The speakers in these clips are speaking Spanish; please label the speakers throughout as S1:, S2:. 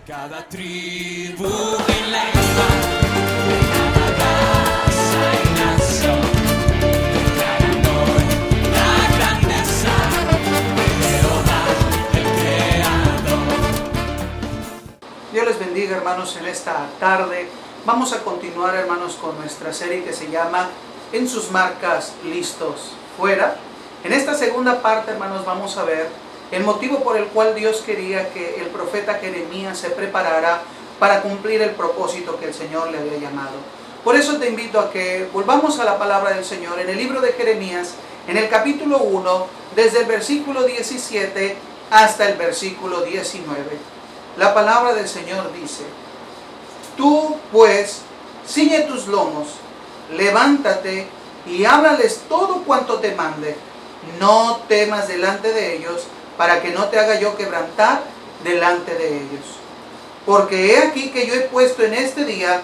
S1: Cada tribu y lengua, de cada raza y nación, declaran hoy la grandeza de Jehová, el Creador.
S2: Dios les bendiga, hermanos, en esta tarde. Vamos a continuar, hermanos, con nuestra serie que se llama En sus marcas, listos, fuera. En esta segunda parte, hermanos, vamos a ver el motivo por el cual Dios quería que el profeta Jeremías se preparara para cumplir el propósito que el Señor le había llamado. Por eso te invito a que volvamos a la palabra del Señor en el libro de Jeremías, en el capítulo 1, desde el versículo 17 hasta el versículo 19. La palabra del Señor dice: Tú, pues, ciñe tus lomos, levántate y háblales todo cuanto te mande. No temas delante de ellos, para que no te haga yo quebrantar delante de ellos. Porque he aquí que yo he puesto en este día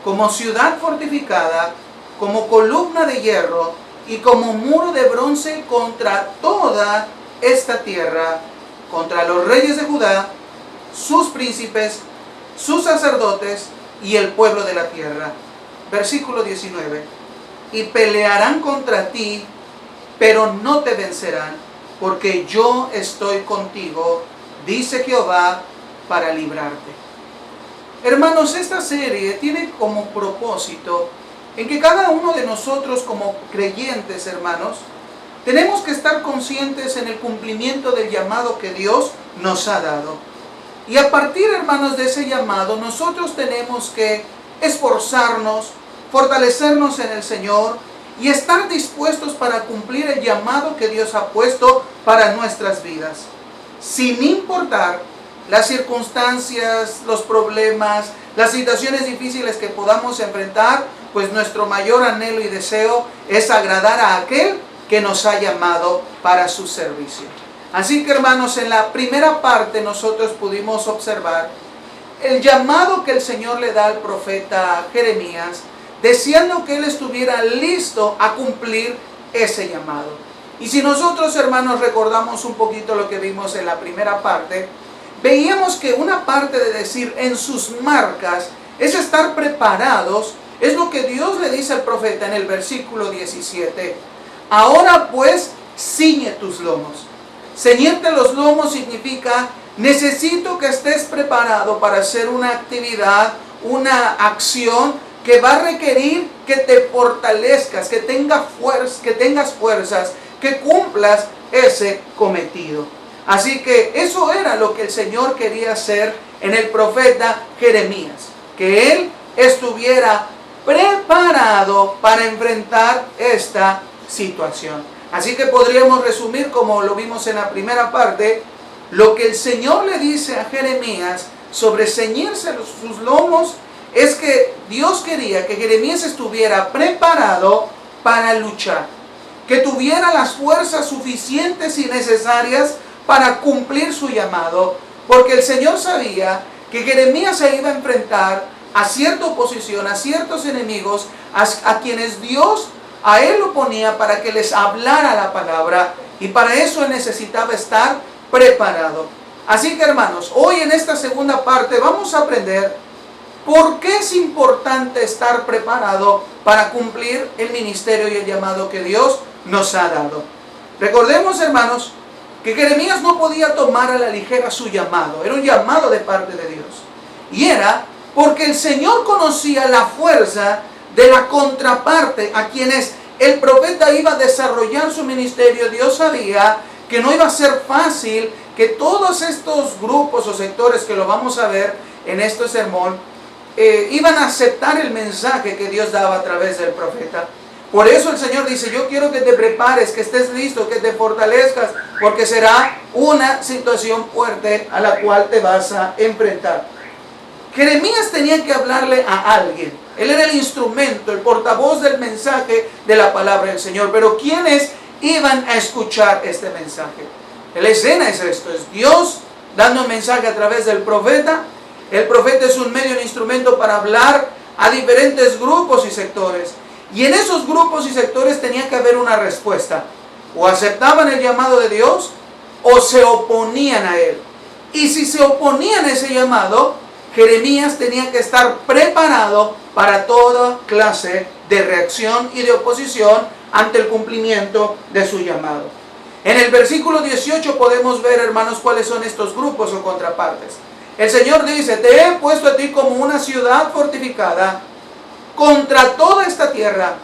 S2: como ciudad fortificada, como columna de hierro y como muro de bronce contra toda esta tierra, contra los reyes de Judá, sus príncipes, sus sacerdotes y el pueblo de la tierra. Versículo 19. Y pelearán contra ti, pero no te vencerán, porque yo estoy contigo, dice Jehová, para librarte. Hermanos, esta serie tiene como propósito en que cada uno de nosotros como creyentes, hermanos, tenemos que estar conscientes en el cumplimiento del llamado que Dios nos ha dado. Y a partir, hermanos, de ese llamado, nosotros tenemos que esforzarnos, fortalecernos en el Señor y estar dispuestos para cumplir el llamado que Dios ha puesto para nuestras vidas. Sin importar las circunstancias, los problemas, las situaciones difíciles que podamos enfrentar, pues nuestro mayor anhelo y deseo es agradar a aquel que nos ha llamado para su servicio. Así que, hermanos, en la primera parte nosotros pudimos observar el llamado que el Señor le da al profeta Jeremías, deseando que él estuviera listo a cumplir ese llamado. Y si nosotros, hermanos, recordamos un poquito lo que vimos en la primera parte, veíamos que una parte de decir en sus marcas es estar preparados, es lo que Dios le dice al profeta en el versículo 17. Ahora pues, ciñe tus lomos. Ceñirte los lomos significa: necesito que estés preparado para hacer una actividad, una acción que va a requerir que te fortalezcas, que tengas fuerzas, que cumplas ese cometido. Así que eso era lo que el Señor quería hacer en el profeta Jeremías, que él estuviera preparado para enfrentar esta situación. Así que podríamos resumir, como lo vimos en la primera parte, lo que el Señor le dice a Jeremías sobre ceñirse sus lomos, es que Dios quería que Jeremías estuviera preparado para luchar, que tuviera las fuerzas suficientes y necesarias para cumplir su llamado, porque el Señor sabía que Jeremías se iba a enfrentar a cierta oposición, a ciertos enemigos, a quienes Dios a él lo ponía para que les hablara la palabra, y para eso él necesitaba estar preparado. Así que, hermanos, hoy en esta segunda parte vamos a aprender ¿por qué es importante estar preparado para cumplir el ministerio y el llamado que Dios nos ha dado? Recordemos, hermanos, que Jeremías no podía tomar a la ligera su llamado. Era un llamado de parte de Dios. Y era porque el Señor conocía la fuerza de la contraparte a quienes el profeta iba a desarrollar su ministerio. Dios sabía que no iba a ser fácil que todos estos grupos o sectores que lo vamos a ver en este sermón iban a aceptar el mensaje que Dios daba a través del profeta. Por eso el Señor dice: yo quiero que te prepares, que estés listo, que te fortalezcas, porque será una situación fuerte a la cual te vas a enfrentar. Jeremías tenía que hablarle a alguien. Él era el instrumento, el portavoz del mensaje de la palabra del Señor. Pero ¿quiénes iban a escuchar este mensaje? La escena es esto: es Dios dando un mensaje a través del profeta. El profeta es un medio, un instrumento para hablar a diferentes grupos y sectores. Y en esos grupos y sectores tenía que haber una respuesta. O aceptaban el llamado de Dios o se oponían a él. Y si se oponían a ese llamado, Jeremías tenía que estar preparado para toda clase de reacción y de oposición ante el cumplimiento de su llamado. En el versículo 18 podemos ver, hermanos, cuáles son estos grupos o contrapartes. El Señor dice: te he puesto a ti como una ciudad fortificada contra toda esta tierra,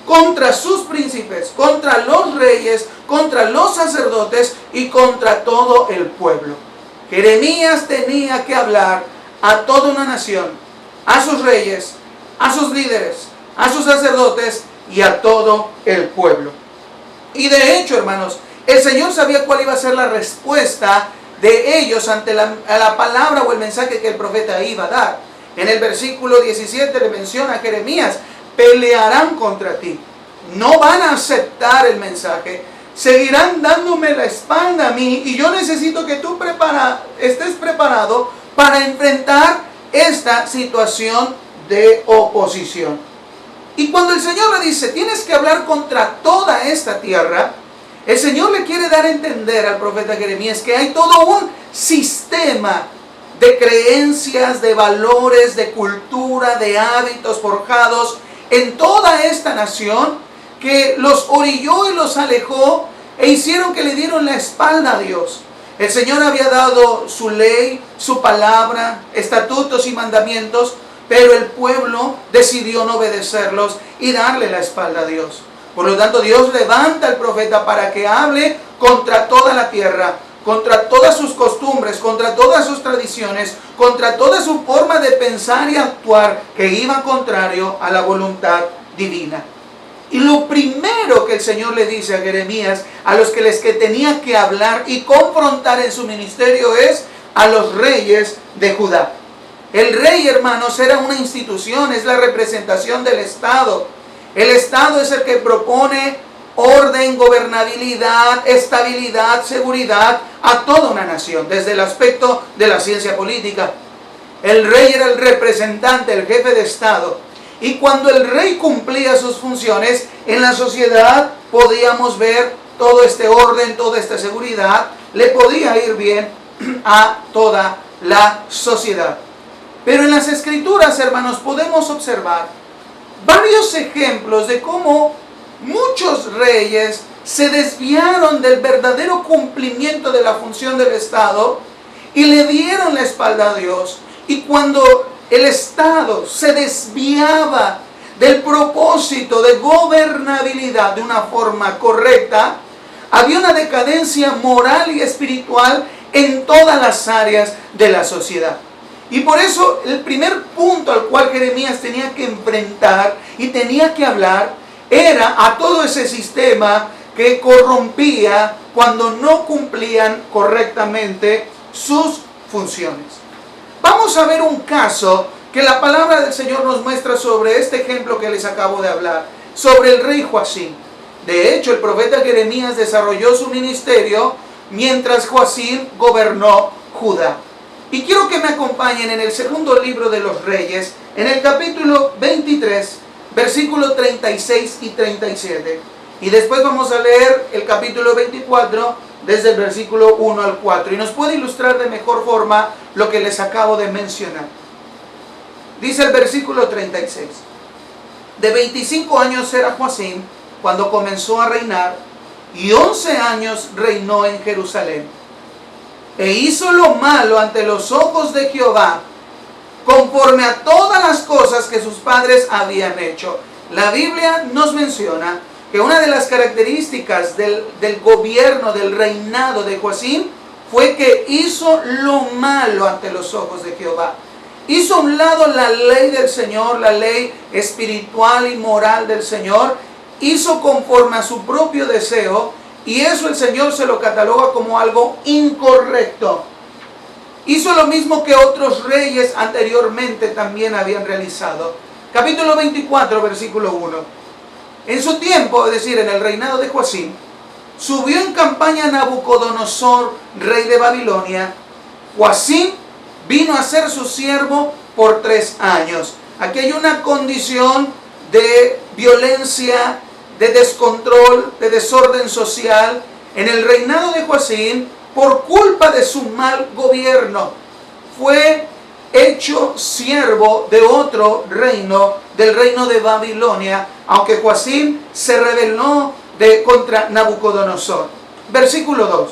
S2: contra sus príncipes, contra los reyes, contra los sacerdotes y contra todo el pueblo. Jeremías tenía que hablar a toda una nación, a sus reyes, a sus líderes, a sus sacerdotes y a todo el pueblo. Y de hecho, hermanos, el Señor sabía cuál iba a ser la respuesta de ellos ante la palabra o el mensaje que el profeta iba a dar. En el versículo 17 le menciona a Jeremías: pelearán contra ti, no van a aceptar el mensaje, seguirán dándome la espalda a mí, y yo necesito que tú estés preparado para enfrentar esta situación de oposición. Y cuando el Señor le dice: tienes que hablar contra toda esta tierra, el Señor le quiere dar a entender al profeta Jeremías que hay todo un sistema de creencias, de valores, de cultura, de hábitos forjados en toda esta nación que los orilló y los alejó e hicieron que le dieron la espalda a Dios. El Señor había dado su ley, su palabra, estatutos y mandamientos, pero el pueblo decidió no obedecerlos y darle la espalda a Dios. Por lo tanto, Dios levanta al profeta para que hable contra toda la tierra, contra todas sus costumbres, contra todas sus tradiciones, contra toda su forma de pensar y actuar que iba contrario a la voluntad divina. Y lo primero que el Señor le dice a Jeremías, a los que tenía que hablar y confrontar en su ministerio, es a los reyes de Judá. El rey, hermanos, era una institución, es la representación del Estado. El Estado es el que propone orden, gobernabilidad, estabilidad, seguridad a toda una nación, desde el aspecto de la ciencia política. El rey era el representante, el jefe de Estado. Y cuando el rey cumplía sus funciones, en la sociedad podíamos ver todo este orden, toda esta seguridad, le podía ir bien a toda la sociedad. Pero en las Escrituras, hermanos, podemos observar varios ejemplos de cómo muchos reyes se desviaron del verdadero cumplimiento de la función del Estado y le dieron la espalda a Dios. Y cuando el Estado se desviaba del propósito de gobernabilidad de una forma correcta, había una decadencia moral y espiritual en todas las áreas de la sociedad. Y por eso el primer punto al cual Jeremías tenía que enfrentar y tenía que hablar era a todo ese sistema que corrompía cuando no cumplían correctamente sus funciones. Vamos a ver un caso que la palabra del Señor nos muestra sobre este ejemplo que les acabo de hablar, sobre el rey Joacim. De hecho, el profeta Jeremías desarrolló su ministerio mientras Joacim gobernó Judá. Y quiero que me acompañen en el segundo libro de los Reyes, en el capítulo 23, versículos 36 y 37. Y después vamos a leer el capítulo 24, desde el versículo 1 al 4. Y nos puede ilustrar de mejor forma lo que les acabo de mencionar. Dice el versículo 36. De 25 años era Joacim cuando comenzó a reinar, y 11 años reinó en Jerusalén. E hizo lo malo ante los ojos de Jehová, conforme a todas las cosas que sus padres habían hecho. La Biblia nos menciona que una de las características del gobierno, del reinado de Joacim, fue que hizo lo malo ante los ojos de Jehová. Hizo a un lado la ley del Señor, la ley espiritual y moral del Señor. Hizo conforme a su propio deseo. Y eso el Señor se lo cataloga como algo incorrecto. Hizo lo mismo que otros reyes anteriormente también habían realizado. Capítulo 24, versículo 1. En su tiempo, es decir, en el reinado de Joacim, subió en campaña Nabucodonosor, rey de Babilonia. Joacim vino a ser su siervo por 3 años. Aquí hay una condición de violencia, de descontrol, de desorden social en el reinado de Joacim por culpa de su mal gobierno. Fue hecho siervo de otro reino, del reino de Babilonia, aunque Joacim se rebeló contra Nabucodonosor. Versículo 2.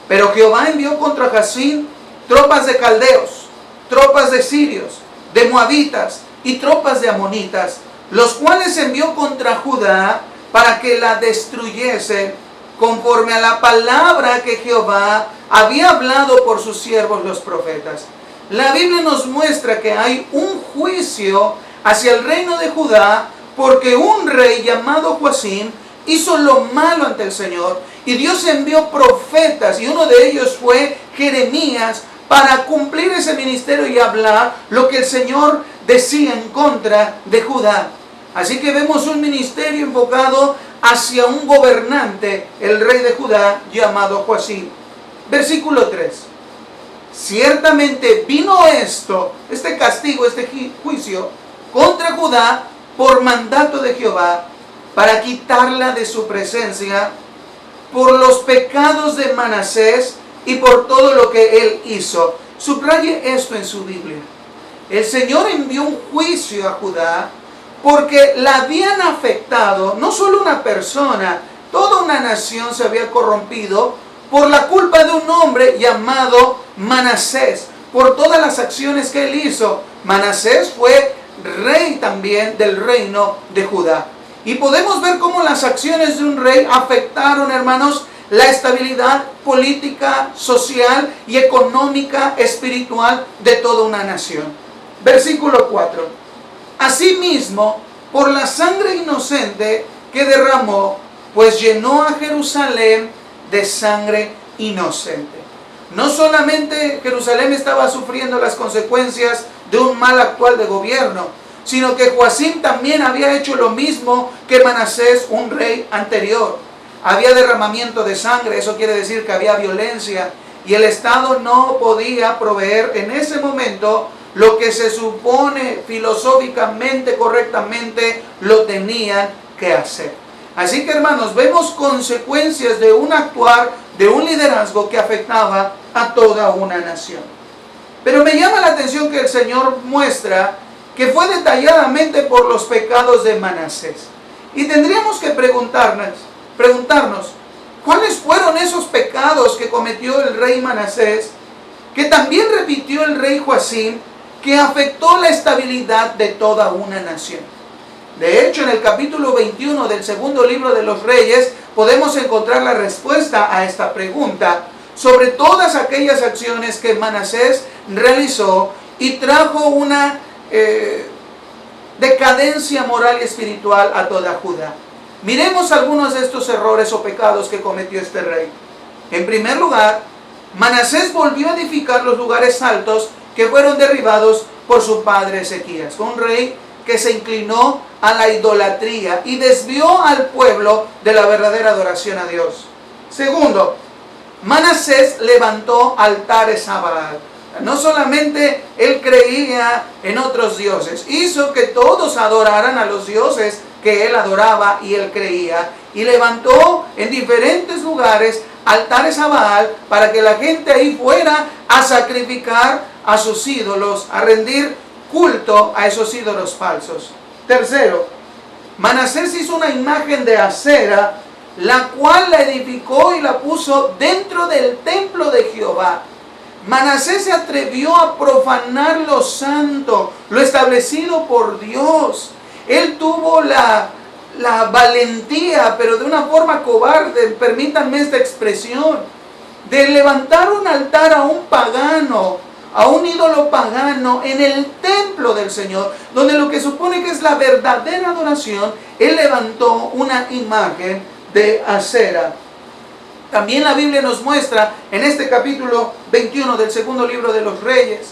S2: Pero Jehová envió contra Joacim tropas de caldeos, tropas de sirios, de moabitas y tropas de amonitas, los cuales envió contra Judá para que la destruyesen, conforme a la palabra que Jehová había hablado por sus siervos los profetas. La Biblia nos muestra que hay un juicio hacia el reino de Judá, porque un rey llamado Joacim hizo lo malo ante el Señor, y Dios envió profetas, y uno de ellos fue Jeremías, para cumplir ese ministerio y hablar lo que el Señor decía en contra de Judá. Así que vemos un ministerio enfocado hacia un gobernante, el rey de Judá, llamado Joacim. Versículo 3. Ciertamente vino este castigo, este juicio contra Judá por mandato de Jehová, para quitarla de su presencia por los pecados de Manasés y por todo lo que él hizo. Subraye esto en su Biblia. El Señor envió un juicio a Judá porque la habían afectado, no solo una persona, toda una nación se había corrompido por la culpa de un hombre llamado Manasés, por todas las acciones que él hizo. Manasés fue rey también del reino de Judá. Y podemos ver cómo las acciones de un rey afectaron, hermanos, la estabilidad política, social y económica, espiritual de toda una nación. Versículo 4. Asimismo, por la sangre inocente que derramó, pues llenó a Jerusalén de sangre inocente. No solamente Jerusalén estaba sufriendo las consecuencias de un mal actual de gobierno, sino que Joacim también había hecho lo mismo que Manasés, un rey anterior. Había derramamiento de sangre, eso quiere decir que había violencia, y el Estado no podía proveer en ese momento lo que se supone filosóficamente, correctamente, lo tenían que hacer. Así que, hermanos, vemos consecuencias de un actuar, de un liderazgo que afectaba a toda una nación. Pero me llama la atención que el Señor muestra que fue detalladamente por los pecados de Manasés. Y tendríamos que preguntarnos, ¿cuáles fueron esos pecados que cometió el rey Manasés, que también repitió el rey Joacim, que afectó la estabilidad de toda una nación? De hecho, en el capítulo 21 del segundo libro de los Reyes, podemos encontrar la respuesta a esta pregunta, sobre todas aquellas acciones que Manasés realizó y trajo una decadencia moral y espiritual a toda Judá. Miremos algunos de estos errores o pecados que cometió este rey. En primer lugar, Manasés volvió a edificar los lugares altos que fueron derribados por su padre Ezequías. Fue un rey que se inclinó a la idolatría y desvió al pueblo de la verdadera adoración a Dios. Segundo, Manasés levantó altares a Baal. No solamente él creía en otros dioses, hizo que todos adoraran a los dioses que él adoraba y él creía, y levantó en diferentes lugares altares a Baal para que la gente ahí fuera a sacrificar a sus ídolos, a rendir culto a esos ídolos falsos. Tercero, Manasés hizo una imagen de acera, la cual la edificó y la puso dentro del templo de Jehová. Manasés se atrevió a profanar lo santo, lo establecido por Dios. Él tuvo la valentía, pero de una forma cobarde, permítanme esta expresión, de levantar un altar a un pagano, a un ídolo pagano en el templo del Señor, donde lo que supone que es la verdadera adoración, él levantó una imagen de acera. También la Biblia nos muestra en este capítulo 21 del segundo libro de los Reyes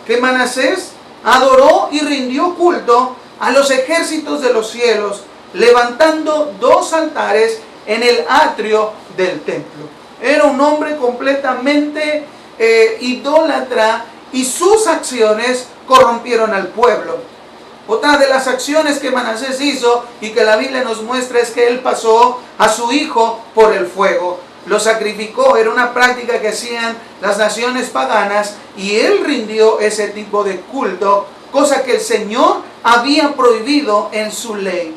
S2: que Manasés adoró y rindió culto a los ejércitos de los cielos, levantando 2 altares en el atrio del templo. Era un hombre completamente idólatra, y sus acciones corrompieron al pueblo. Otra de las acciones que Manasés hizo y que la Biblia nos muestra es que él pasó a su hijo por el fuego. lo sacrificó. Era una práctica que hacían las naciones paganas y él rindió ese tipo de culto, cosa que el Señor había prohibido en su ley.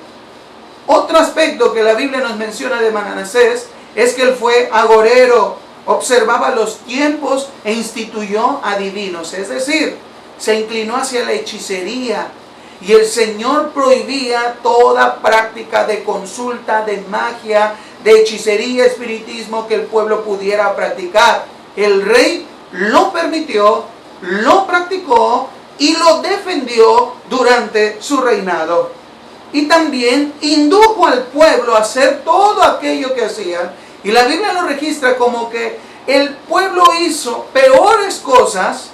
S2: Otro aspecto que la Biblia nos menciona de Manasés es que él fue agorero, observaba los tiempos e instituyó adivinos, es decir, se inclinó hacia la hechicería. Y el Señor prohibía toda práctica de consulta, de magia, de hechicería, espiritismo que el pueblo pudiera practicar. El rey lo permitió, lo practicó y lo defendió durante su reinado. Y también indujo al pueblo a hacer todo aquello que hacían. Y la Biblia lo registra como que el pueblo hizo peores cosas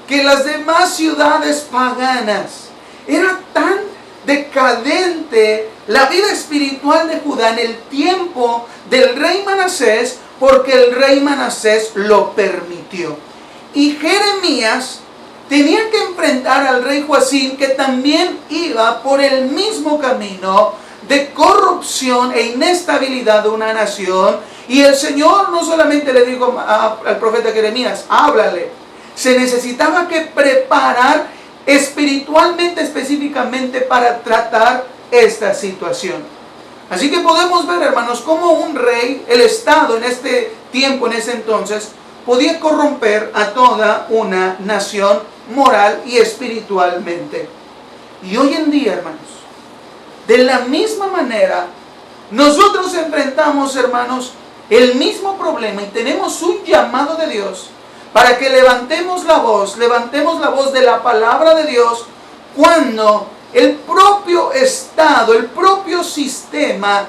S2: que las demás ciudades paganas. Era tan decadente la vida espiritual de Judá en el tiempo del rey Manasés, porque el rey Manasés lo permitió. Y Jeremías tenía que enfrentar al rey Joacim, que también iba por el mismo camino de corrupción e inestabilidad de una nación. Y el Señor no solamente le dijo al profeta Jeremías, háblale. Se necesitaba que preparar espiritualmente, específicamente para tratar esta situación. Así que podemos ver, hermanos, cómo un rey, el Estado en este tiempo, en ese entonces, podía corromper a toda una nación moral y espiritualmente. Y hoy en día, hermanos, de la misma manera, nosotros enfrentamos, hermanos, el mismo problema y tenemos un llamado de Dios para que levantemos la voz de la palabra de Dios cuando el propio Estado, el propio sistema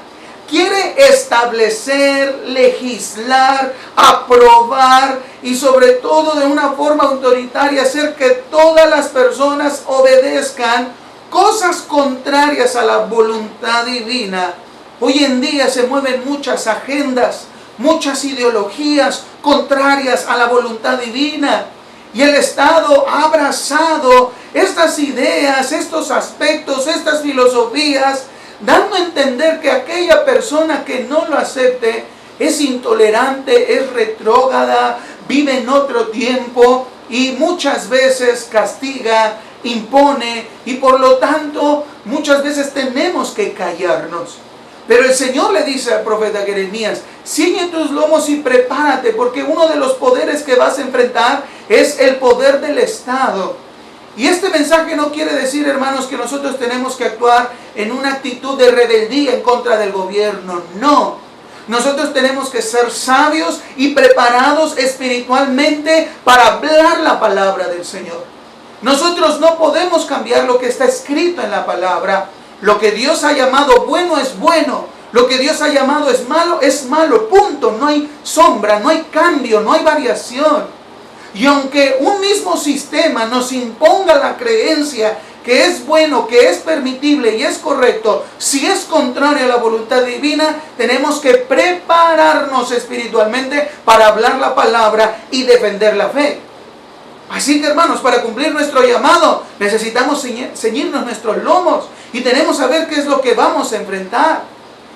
S2: quiere establecer, legislar, aprobar y sobre todo de una forma autoritaria hacer que todas las personas obedezcan cosas contrarias a la voluntad divina. Hoy en día se mueven muchas agendas, muchas ideologías contrarias a la voluntad divina. Y el Estado ha abrazado estas ideas, estos aspectos, estas filosofías, dando a entender que aquella persona que no lo acepte es intolerante, es retrógrada, vive en otro tiempo y muchas veces castiga, impone y por lo tanto muchas veces tenemos que callarnos. Pero el Señor le dice al profeta Jeremías, ciñe tus lomos y prepárate, porque uno de los poderes que vas a enfrentar es el poder del Estado. Y este mensaje no quiere decir, hermanos, que nosotros tenemos que actuar en una actitud de rebeldía en contra del gobierno. No. Nosotros tenemos que ser sabios y preparados espiritualmente para hablar la palabra del Señor. Nosotros no podemos cambiar lo que está escrito en la palabra. Lo que Dios ha llamado bueno es bueno. Lo que Dios ha llamado es malo, punto. No hay sombra, no hay cambio, no hay variación. Y aunque un mismo sistema nos imponga la creencia que es bueno, que es permitible y es correcto, si es contrario a la voluntad divina, tenemos que prepararnos espiritualmente para hablar la palabra y defender la fe. Así que, hermanos, para cumplir nuestro llamado necesitamos ceñirnos nuestros lomos y tenemos que saber qué es lo que vamos a enfrentar.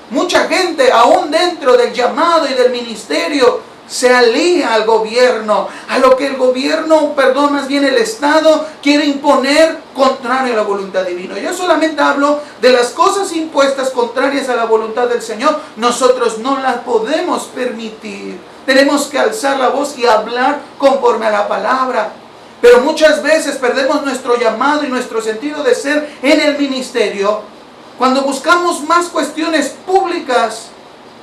S2: Mucha gente, aún dentro del llamado y del ministerio, se alía al gobierno, a lo que el gobierno, más bien el Estado, quiere imponer contrario a la voluntad divina. Yo solamente hablo de las cosas impuestas contrarias a la voluntad del Señor. Nosotros no las podemos permitir. Tenemos que alzar la voz y hablar conforme a la palabra. Pero muchas veces perdemos nuestro llamado y nuestro sentido de ser en el ministerio cuando buscamos más cuestiones públicas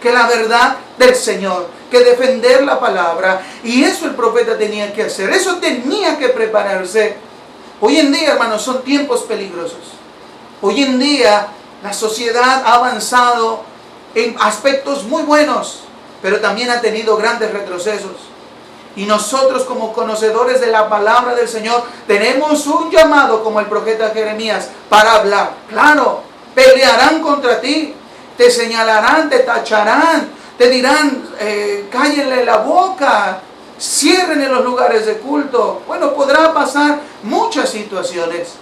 S2: que la verdad del Señor, que defender la palabra. Y eso el profeta tenía que hacer, eso tenía que prepararse. Hoy en día, hermanos, son tiempos peligrosos. Hoy en día la sociedad ha avanzado en aspectos muy buenos, pero también ha tenido grandes retrocesos. Y nosotros, como conocedores de la palabra del Señor, tenemos un llamado como el profeta Jeremías para hablar. Claro, pelearán contra ti, te señalarán, te tacharán, te dirán, cállenle la boca, cierren en los lugares de culto. Bueno, podrá pasar muchas situaciones,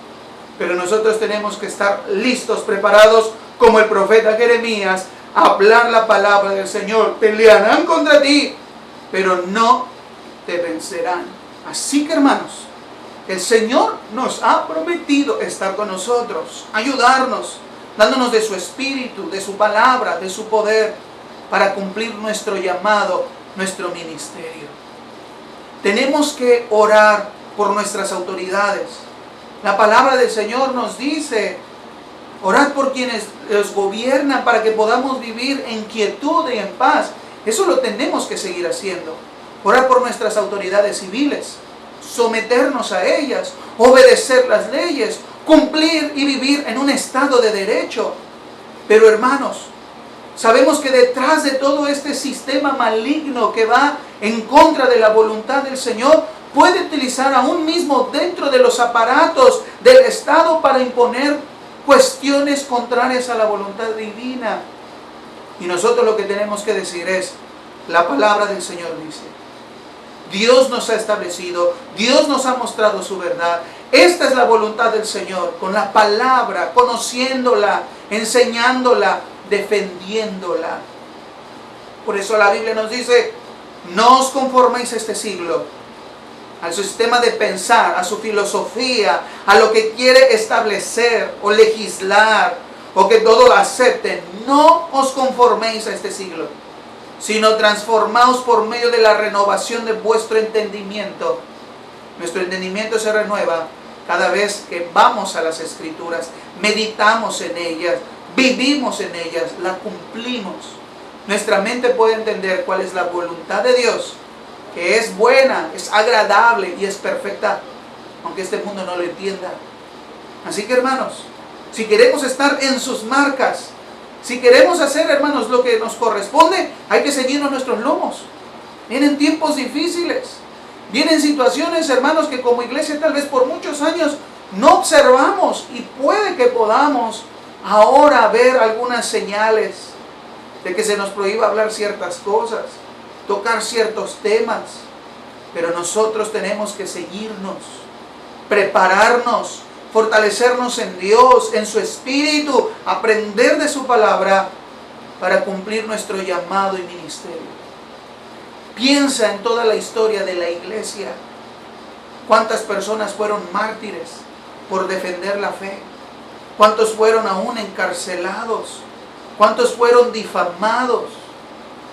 S2: pero nosotros tenemos que estar listos, preparados, como el profeta Jeremías, hablar la palabra del Señor. Pelearán contra ti, pero no te vencerán. Así que, hermanos, el Señor nos ha prometido estar con nosotros, ayudarnos, dándonos de su espíritu, de su palabra, de su poder, para cumplir nuestro llamado, nuestro ministerio. Tenemos que orar por nuestras autoridades. La palabra del Señor nos dice: orad por quienes los gobiernan para que podamos vivir en quietud y en paz. Eso lo tenemos que seguir haciendo. Orar por nuestras autoridades civiles, someternos a ellas, obedecer las leyes, cumplir y vivir en un estado de derecho. Pero, hermanos, sabemos que detrás de todo este sistema maligno que va en contra de la voluntad del Señor, puede utilizar aún mismo dentro de los aparatos del Estado para imponer cuestiones contrarias a la voluntad divina. Y nosotros lo que tenemos que decir es: la palabra del Señor dice, Dios nos ha establecido, Dios nos ha mostrado su verdad. Esta es la voluntad del Señor, con la palabra, conociéndola, enseñándola, defendiéndola. Por eso la Biblia nos dice: no os conforméis a este siglo, al sistema de pensar, a su filosofía, a lo que quiere establecer o legislar, o que todo lo acepten. No os conforméis a este siglo, sino transformaos por medio de la renovación de vuestro entendimiento. Nuestro entendimiento se renueva cada vez que vamos a las Escrituras, meditamos en ellas, vivimos en ellas, la cumplimos. Nuestra mente puede entender cuál es la voluntad de Dios, que es buena, es agradable y es perfecta, aunque este mundo no lo entienda. Así que, hermanos, si queremos estar en sus marcas, si queremos hacer, hermanos, lo que nos corresponde, hay que seguirnos nuestros lomos. Vienen tiempos difíciles, vienen situaciones, hermanos, que como iglesia tal vez por muchos años no observamos, y puede que podamos ahora ver algunas señales de que se nos prohíba hablar ciertas cosas, tocar ciertos temas, pero nosotros tenemos que seguirnos, prepararnos, fortalecernos en Dios, en su Espíritu, aprender de su palabra para cumplir nuestro llamado y ministerio. Piensa en toda la historia de la iglesia. ¿Cuántas personas fueron mártires por defender la fe? ¿Cuántos fueron aún encarcelados? ¿Cuántos fueron difamados?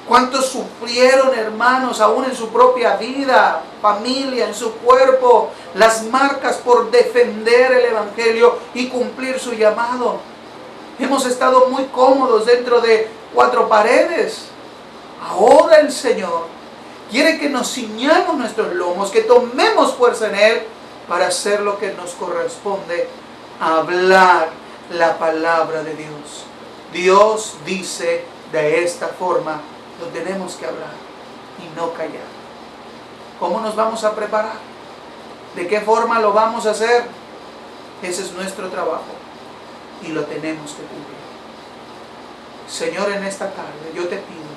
S2: ¿Cuántos sufrieron, hermanos, aún en su propia vida, familia, en su cuerpo, las marcas por defender el Evangelio y cumplir su llamado? Hemos estado muy cómodos dentro de cuatro paredes. Ahora el Señor quiere que nos ciñamos nuestros lomos, que tomemos fuerza en Él para hacer lo que nos corresponde, hablar la palabra de Dios. Dios dice de esta forma: lo tenemos que hablar y no callar. ¿Cómo nos vamos a preparar? ¿De qué forma lo vamos a hacer? Ese es nuestro trabajo y lo tenemos que cumplir. Señor, en esta tarde yo te pido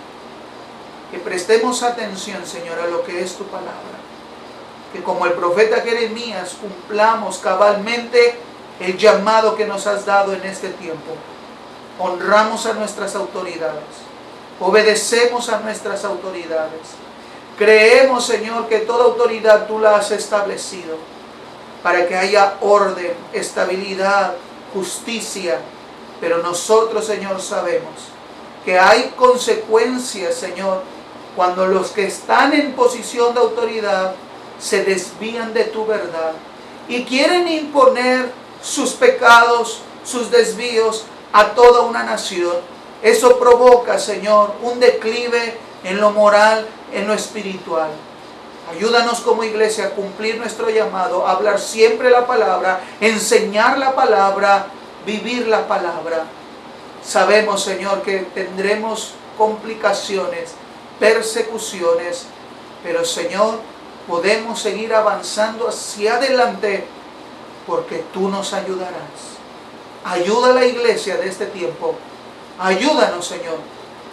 S2: que prestemos atención, Señor, a lo que es tu palabra. Que como el profeta Jeremías cumplamos cabalmente el llamado que nos has dado en este tiempo. Honramos a nuestras autoridades. Obedecemos a nuestras autoridades. Creemos, Señor, que toda autoridad tú la has establecido para que haya orden, estabilidad, justicia. Pero nosotros, Señor, sabemos que hay consecuencias, Señor, cuando los que están en posición de autoridad se desvían de tu verdad y quieren imponer sus pecados, sus desvíos a toda una nación. Eso provoca, Señor, un declive en lo moral, en lo espiritual. Ayúdanos como iglesia a cumplir nuestro llamado, a hablar siempre la palabra, enseñar la palabra, vivir la palabra. Sabemos, Señor, que tendremos complicaciones, persecuciones, pero, Señor, podemos seguir avanzando hacia adelante porque tú nos ayudarás. Ayuda a la iglesia de este tiempo. Ayúdanos, Señor,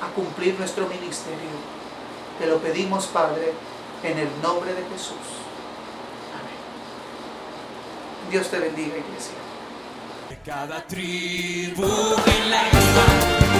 S2: a cumplir nuestro ministerio. Te lo pedimos, Padre, en el nombre de Jesús. Amén. Dios te bendiga, iglesia.
S1: De cada tribu y lengua